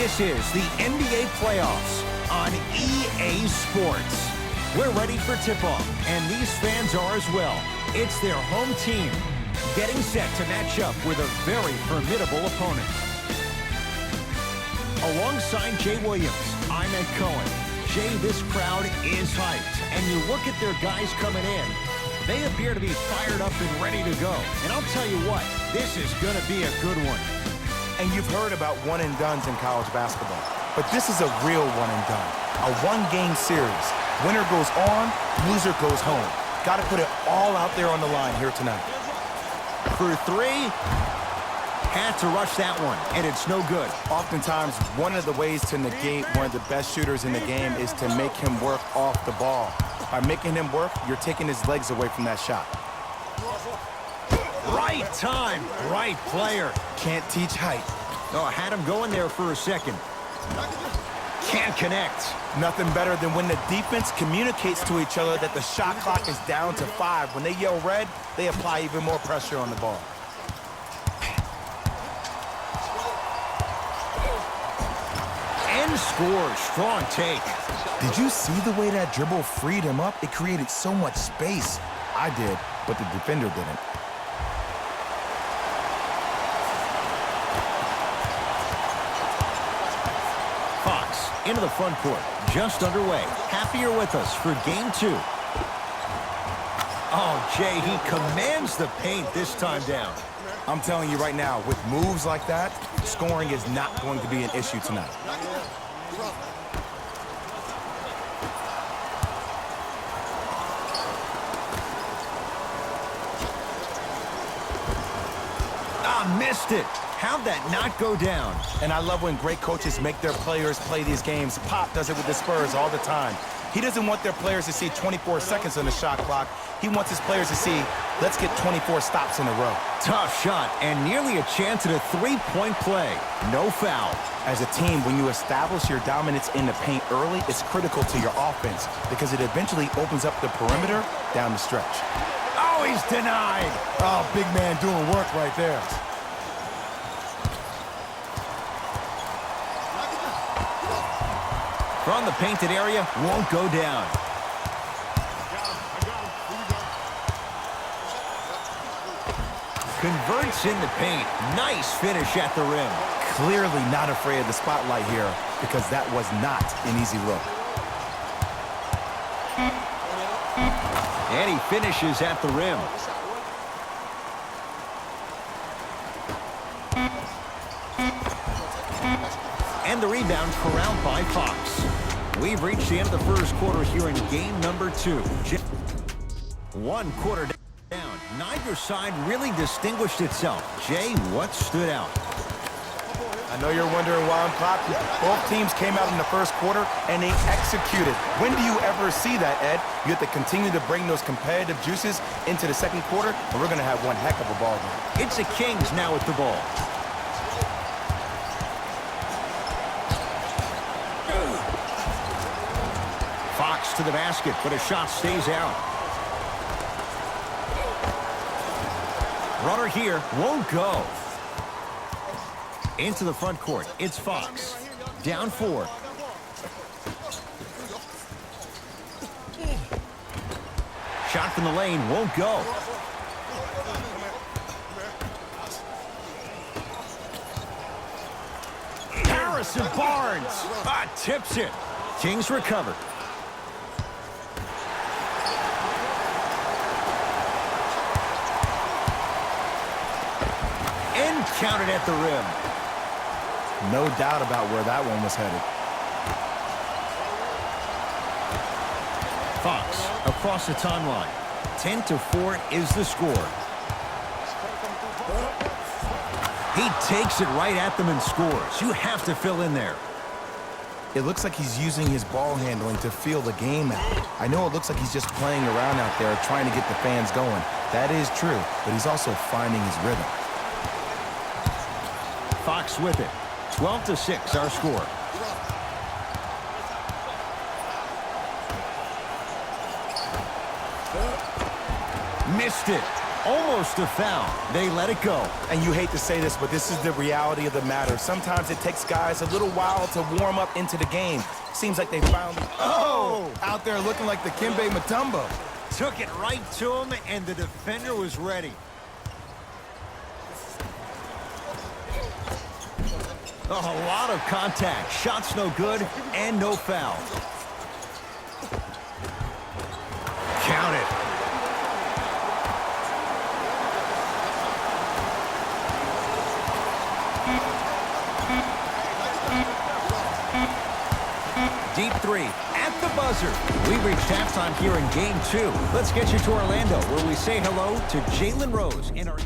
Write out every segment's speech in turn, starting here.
This is the NBA playoffs on EA Sports. We're ready for tip-off, and these fans are as well. It's their home team getting set to match up with a very formidable opponent. Alongside Jay Williams, I'm Ed Cohen. Jay, this crowd is hyped, and you look at their guys coming in. They appear to be fired up and ready to go. And I'll tell you what, this is going to be a good one. And you've heard about one-and-dones in college basketball. But this is a real one-and-done. A one-game series. Winner goes on, loser goes home. Got to put it all out there on the line here tonight. For three, had to rush that one, and it's no good. Oftentimes, one of the ways to negate one of the best shooters in the game is to make him work off the ball. By making him work, you're taking his legs away from that shot. Right time, right player. Can't teach height. Oh, I had him going there for a second. Can't connect. Nothing better than when the defense communicates to each other that the shot clock is down to 5. When they yell red, they apply even more pressure on the ball. And scores. Strong take. Did you see the way that dribble freed him up? It created so much space. I did, but the defender didn't. Fox into the front court. Just underway. Happy you're with us for game 2. Oh, Jay, he commands the paint this time down. I'm telling you right now, with moves like that, scoring is not going to be an issue tonight. Missed it. How'd that not go down? And I love when great coaches make their players play these games. Pop does it with the Spurs all the time. He doesn't want their players to see 24 seconds on the shot clock. He wants his players to see, let's get 24 stops in a row. Tough shot, and nearly a chance at a three-point play. No foul. As a team, when you establish your dominance in the paint early, it's critical to your offense because it eventually opens up the perimeter down the stretch. Oh, he's denied. Oh, big man doing work right there. From the painted area, won't go down. Converts in the paint. Nice finish at the rim. Clearly not afraid of the spotlight here because that was not an easy look. And he finishes at the rim. And the rebound corralled by Fox. We've reached the end of the first quarter here in game number 2. 1 quarter down. Neither side really distinguished itself. Jay, what stood out? I know you're wondering why I'm clapping. Both teams came out in the first quarter and they executed. When do you ever see that, Ed? You have to continue to bring those competitive juices into the second quarter, and we're going to have one heck of a ball game. It's the Kings now with the ball. Fox to the basket, but a shot stays out. Runner here, won't go. Into the front court, it's Fox. Down 4. Shot from the lane, won't go. Harrison Barnes tips it. Kings recover. And counted at the rim. No doubt about where that one was headed. Fox across the timeline. 10-4 is the score. He takes it right at them and scores. You have to fill in there. It looks like he's using his ball handling to feel the game out. I know it looks like he's just playing around out there trying to get the fans going. That is true, but he's also finding his rhythm. Fox with it. 12-6 our score. Missed it. almost a foul. They let it go. And you hate to say this, but this is the reality of the matter. Sometimes it takes guys a little while to warm up into the game. Seems like they finally... Oh! Out there looking like the Kimbe Mutombo. Took it right to him, and the defender was ready. A lot of contact. Shots no good, and no foul. Count it. Deep three at the buzzer. We reached halftime here in game 2. Let's get you to Orlando, where we say hello to Jalen Rose in our...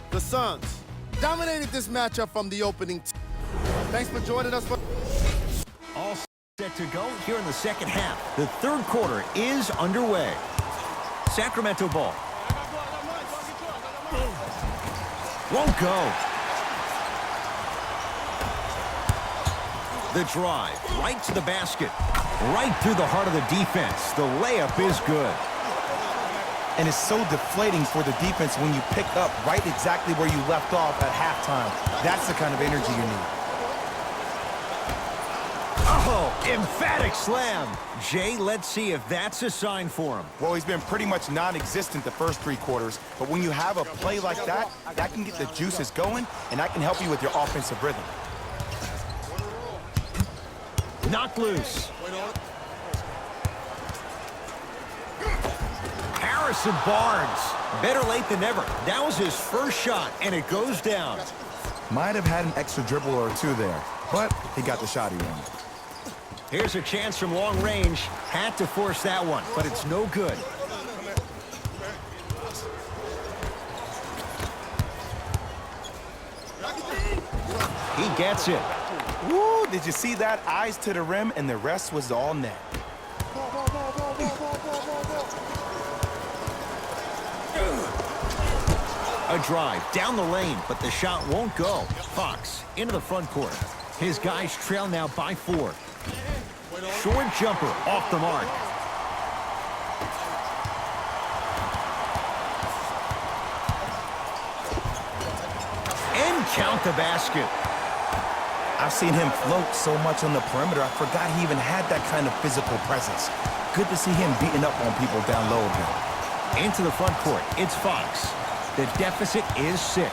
The Suns dominated this matchup from the opening. Thanks for joining us. All set to go here in the second half. The third quarter is underway. Sacramento ball. Won't go. The drive, right to the basket. Right through the heart of the defense. The layup is good. And it's so deflating for the defense when you pick up right exactly where you left off at halftime. That's the kind of energy you need. Oh, emphatic slam. Jay, let's see if that's a sign for him. Well, he's been pretty much non-existent the first 3 quarters, but when you have a play like that, that can get the juices going, and that can help you with your offensive rhythm. Knocked loose. Harrison Barnes. Better late than never. That was his first shot, and it goes down. Might have had an extra dribble or 2 there, but he got the shot he wanted. Here's a chance from long range. Had to force that one, but it's no good. He gets it. Woo, did you see that? Eyes to the rim, and the rest was all net. A drive down the lane, but the shot won't go. Fox into the front court. His guys trail now by 4. Short jumper off the mark. And count the basket. I've seen him float so much on the perimeter, I forgot he even had that kind of physical presence. Good to see him beating up on people down low again. Into the front court, it's Fox. The deficit is 6.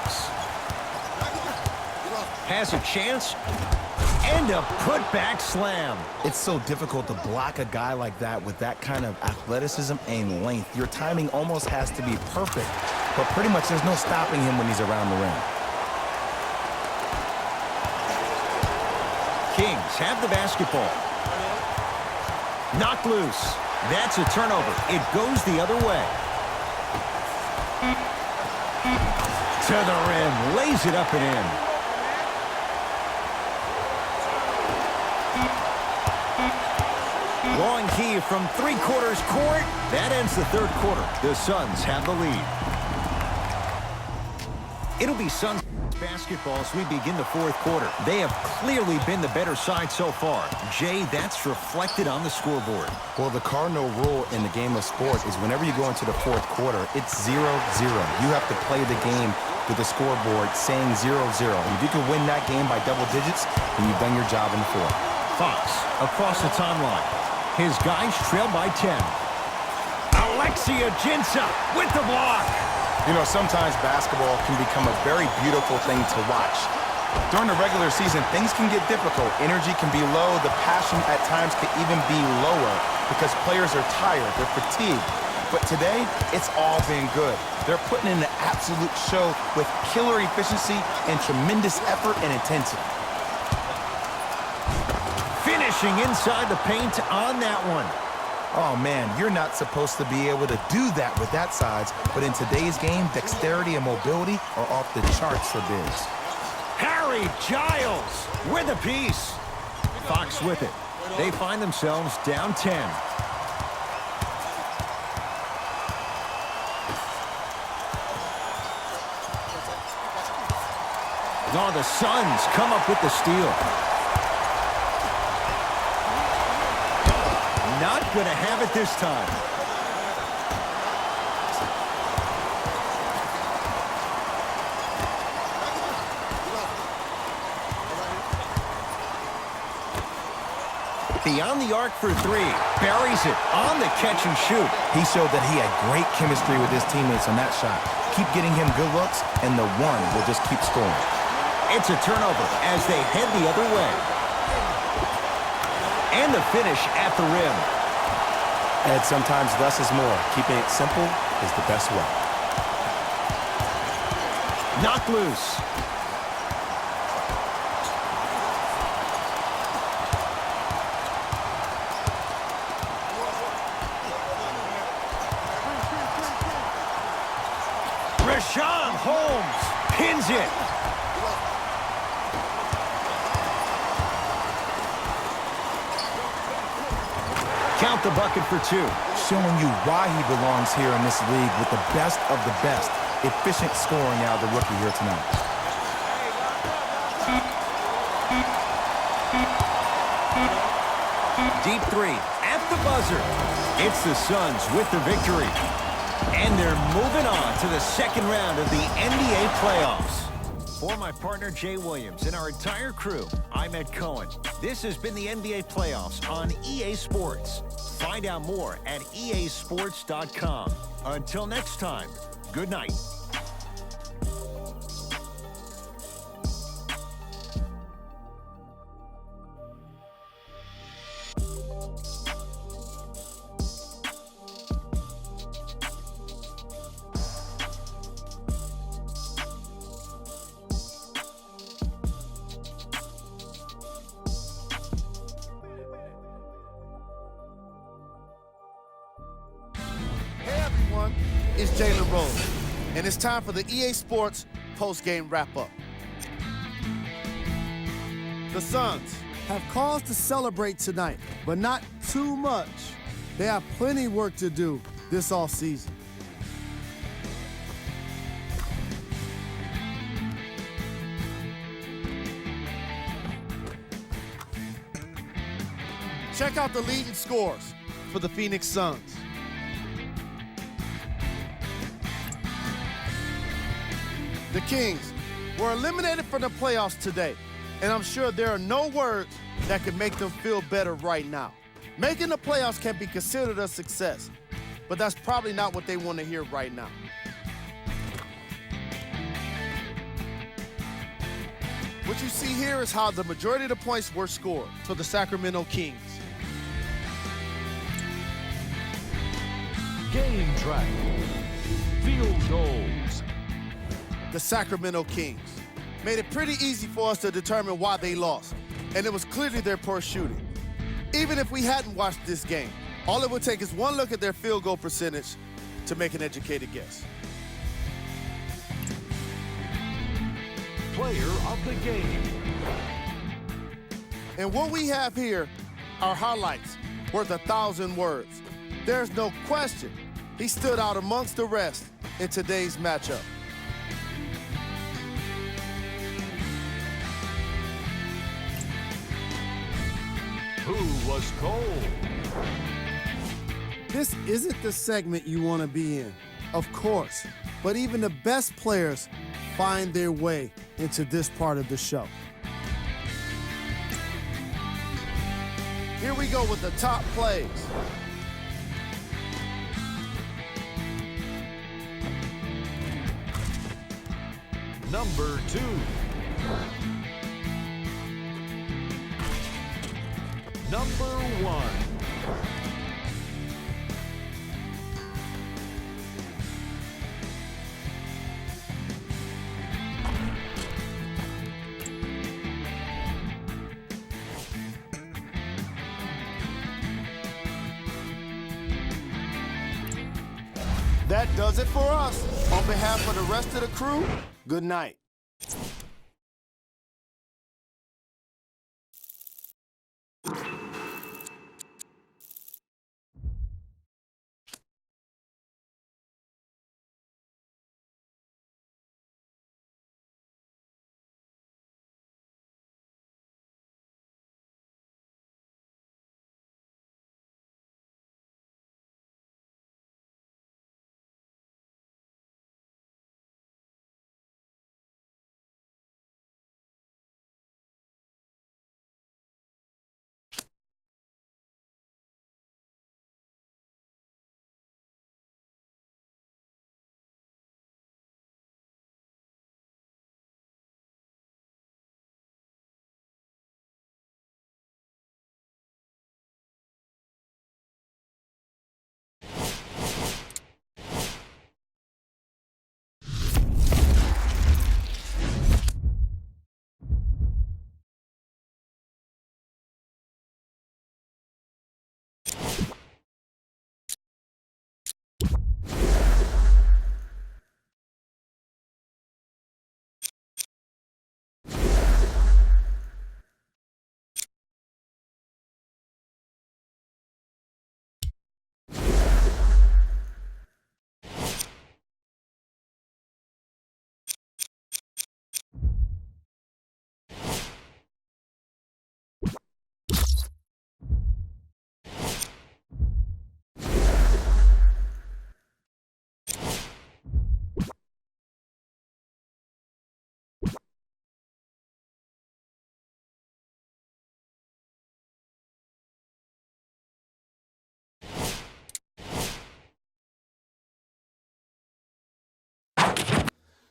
Has a chance, and a putback slam. It's so difficult to block a guy like that with that kind of athleticism and length. Your timing almost has to be perfect, but pretty much there's no stopping him when he's around the rim. Kings have the basketball. Knocked loose. That's a turnover. It goes the other way. To the rim. Lays it up and in. Long key from 3/4 court. That ends the third quarter. The Suns have the lead. It'll be Suns basketball as we begin the fourth quarter. They have clearly been the better side so far. Jay, that's reflected on the scoreboard. Well, the cardinal rule in the game of sport is whenever you go into the fourth quarter, it's 0-0. You have to play the game with the scoreboard saying 0-0. If you can win that game by double digits, then you've done your job in the fourth. Fox across the timeline. His guys trail by 10. Alexia Jinsa with the block. You know, sometimes basketball can become a very beautiful thing to watch. During the regular season, things can get difficult. Energy can be low. The passion at times can even be lower because players are tired. They're fatigued. But today, it's all been good. They're putting in an absolute show with killer efficiency and tremendous effort and intensity. Finishing inside the paint on that one. Oh, man, you're not supposed to be able to do that with that size, but in today's game, dexterity and mobility are off the charts for bigs. Harry Giles with a piece. Fox with it. They find themselves down 10. Oh, the Suns come up with the steal. Not going to have it this time. Beyond the arc for three. Buries it on the catch and shoot. He showed that he had great chemistry with his teammates on that shot. Keep getting him good looks, and the one will just keep scoring. It's a turnover as they head the other way. And the finish at the rim. And sometimes less is more. Keeping it simple is the best way. Knocked loose. Richaun Holmes pins it. Count the bucket for two. Showing you why he belongs here in this league with the best of the best. Efficient scoring out of the rookie here tonight. Deep three at the buzzer. It's the Suns with the victory. And they're moving on to the second round of the NBA playoffs. For my partner, Jay Williams, and our entire crew, I'm Ed Cohen. This has been the NBA playoffs on EA Sports. Find out more at easports.com. Until next time, good night. It's Jalen Rose, and it's time for the EA Sports post-game wrap-up. The Suns have cause to celebrate tonight, but not too much. They have plenty work to do this offseason. Check out the leading scores for the Phoenix Suns. The Kings were eliminated from the playoffs today, and I'm sure there are no words that can make them feel better right now. Making the playoffs can be considered a success, but that's probably not what they want to hear right now. What you see here is how the majority of the points were scored for the Sacramento Kings. Game track. Field goals. The Sacramento Kings made it pretty easy for us to determine why they lost, and it was clearly their poor shooting. Even if we hadn't watched this game, all it would take is one look at their field goal percentage to make an educated guess. Player of the game. And what we have here are highlights worth 1,000 words. There's no question he stood out amongst the rest in today's matchup. Who was cold? This isn't the segment you want to be in, of course, but even the best players find their way into this part of the show. Here we go with the top plays. Number 2. Number 1. That does it for us. On behalf of the rest of the crew, good night.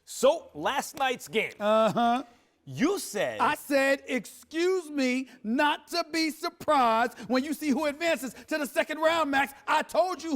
So, last night's game. You said. I said, excuse me, not to be surprised when you see who advances to the second round, Max. I told you.